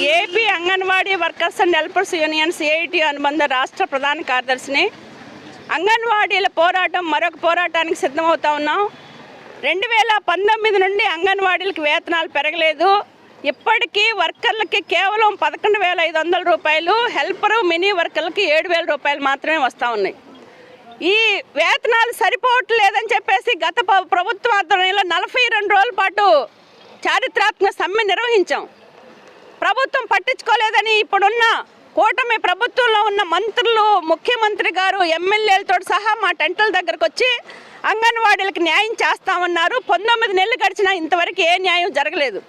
AP anganwadi workers and helpers unions AIT అనుబంధ రాష్ట్ర ప్రధాన కార్యదర్శిని. అంగన్వాడీల పోరాటం మరొక పోరాటానికి సిద్ధమవుతా ఉన్నాం. 2019 నుండి అంగన్వాడీలకు వేతనాలు పెరగలేదు. ఇప్పటికీ వర్కర్లకి కేవలం 11,500 రూపాయలు, హెల్పరు మినీ వర్కర్లకి 7,000 రూపాయలు మాత్రమే వస్తూ ఉన్నాయి. ఈ వేతనాలు సరిపోవట్లేదని చెప్పేసి గత ప్రభుత్వ ఆధ్వర్యంలో 42 రోజుల పాటు చారిత్రాత్మక సమ్మె నిర్వహించాం. ప్రభుత్వం పట్టించుకోలేదని ఇప్పుడున్న కూటమి ప్రభుత్వంలో ఉన్న మంత్రులు, ముఖ్యమంత్రి గారు, ఎమ్మెల్యేలతో సహా మా టెంట్ల దగ్గరకు వచ్చి అంగన్వాడీలకు న్యాయం చేస్తామన్నారు. 19 నెలలు గడిచినా ఇంతవరకు ఏ న్యాయం జరగలేదు.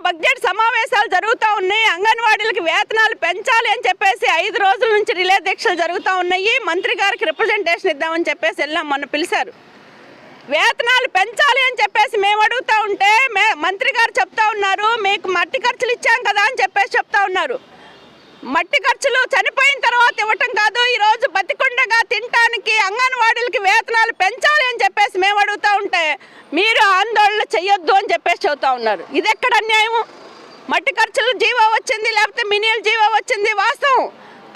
బడ్జెట్ సమావేశాలు జరుగుతూ ఉన్నాయి. అంగన్వాడీలకు వేతనాలు పెంచాలి అని చెప్పేసి 5 రోజుల నుంచి రిలే దీక్షలు జరుగుతూ ఉన్నాయి. మంత్రి గారికి రిప్రజెంటేషన్ ఇద్దామని చెప్పేసి వెళ్ళాం. మొన్న పిలిచారు. వేతనాలు పెంచాలి అని చెప్పేసి మేము అడుగుతూ ఉంటే మంత్రి గారు చెప్తా ఉన్నారు, మీకు మట్టి ఖర్చులు ఇచ్చాం కదా అని చెప్పేసి చెప్తా ఉన్నారు. మట్టి ఖర్చులు చనిపోయిన తర్వాత ఇవ్వటం కాదు, ఈరోజు బతికుండగా తినటానికి అంగన్వాడీలకి వేతనాలు పెంచాలి అని చెప్పేసి మేము అడుగుతూ ఉంటే మీరు ఆందోళన చెయ్యొద్దు అని చెప్పేసి చెబుతా ఉన్నారు. ఇది ఎక్కడ అన్యాయము? మట్టి ఖర్చులు జీవో వచ్చింది, లేకపోతే మినియల్ జీవో వచ్చింది వాస్తవం.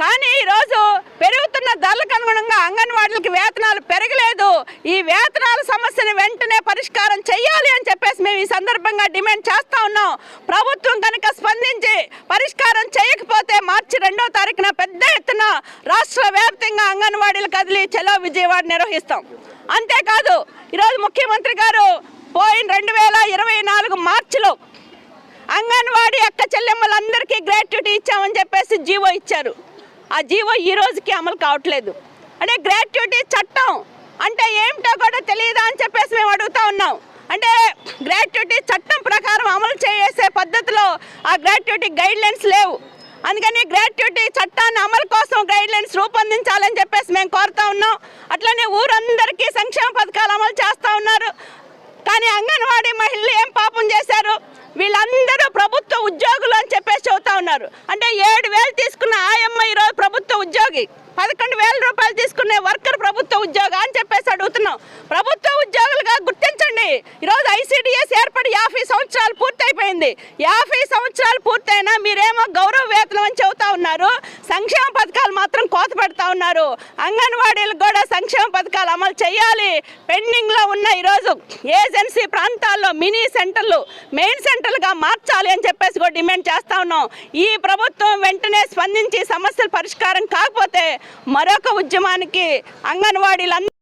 కానీ ఈరోజు పెరుగుతున్న ధరలకు అనుగుణంగా అంగన్వాడీలకి వేతనాలు పెరగలేదు. ఈ వేతనాల సమస్యను వెంటనే పరిష్కారం చేయాలి అని చెప్పేసి మేము ఈ సందర్భంగా డిమాండ్ చేస్తూ ఉన్నాం. ప్రభుత్వం కనుక స్పందించి పరిష్కారం చేయకపోతే మార్చి 2వ తారీఖున పెద్ద ఎత్తున రాష్ట్ర వ్యాప్తంగా అంగన్వాడీలు కదిలి చలో విజయవాడ నిర్వహిస్తాం. అంతేకాదు ఈరోజు ముఖ్యమంత్రి గారు పోయిన 2024 మార్చిలో అంగన్వాడీ అక్క చెల్లెమ్మలందరికీ గ్రాట్యుటీ ఇచ్చామని చెప్పేసి జీవో ఇచ్చారు. ఆ జీవో ఈ రోజుకి అమలు కావట్లేదు. అంటే గ్రాట్యుటీ చట్టం అంటే ఏమిటో కూడా తెలియదా అని చెప్పేసి మేము అడుగుతా ఉన్నాం. అంటే గ్రాట్యుటీ చట్టం ప్రకారం అమలు చేసే పద్ధతిలో ఆ గ్రాట్యుటీ గైడ్లైన్స్ లేవు. అందుకని గ్రాట్యుటీ చట్టాన్ని అమలు కోసం గైడ్లైన్స్ రూపొందించాలని చెప్పేసి మేము కోరుతా ఉన్నాం. అట్లనే ఊరందరికీ సంక్షేమ పథకాలు అమలు చేస్తూ ఉన్నారు. కానీ అంగన్వాడీ మహిళలు ఏం పాపం చేశారు? వీళ్ళందరూ ప్రభుత్వ ఉద్యోగులు అని చెప్పేసి చెబుతా ఉన్నారు. అంటే 7,000 తీసుకున్న ఆయమ్మ ఈరోజు ప్రభుత్వ ఉద్యోగి, 11,000 రూపాయలు తీసుకునే వర్కర్ ప్రభుత్వ ఉద్యోగం అని చెప్పేసి అడుగుతున్నాం. ప్రభుత్వ ఉద్యోగులుగా గుర్తించండి. ఈరోజు ఐసిడిఎస్ ఏర్పడి 50 సంవత్సరాలు పూర్తయిపోయింది. 50 సంవత్సరాలు పూర్తయినా మీరేమో గౌరవ వేతనం అని చెబుతా ఉన్నారు. సంక్షేమ పథకాలు మాత్రం కోత పెడతా ఉన్నారు. అంగన్వాడీలకు కూడా సంక్షేమ పథకాలు అమలు చేయాలి. పెండింగ్లో ఉన్న ఈరోజు ఏజెన్సీ ప్రాంతాల్లో మినీ సెంటర్లు మెయిన్ సెంటర్లుగా మార్చాలి అని చెప్పేసి కూడా డిమాండ్ చేస్తా ఉన్నాం. ఈ ప్రభుత్వం వెంటనే స్పందించి సమస్యల పరిష్కారం కాకపోతే మరొక ఉద్యమానికి అంగన్వాడీలందరూ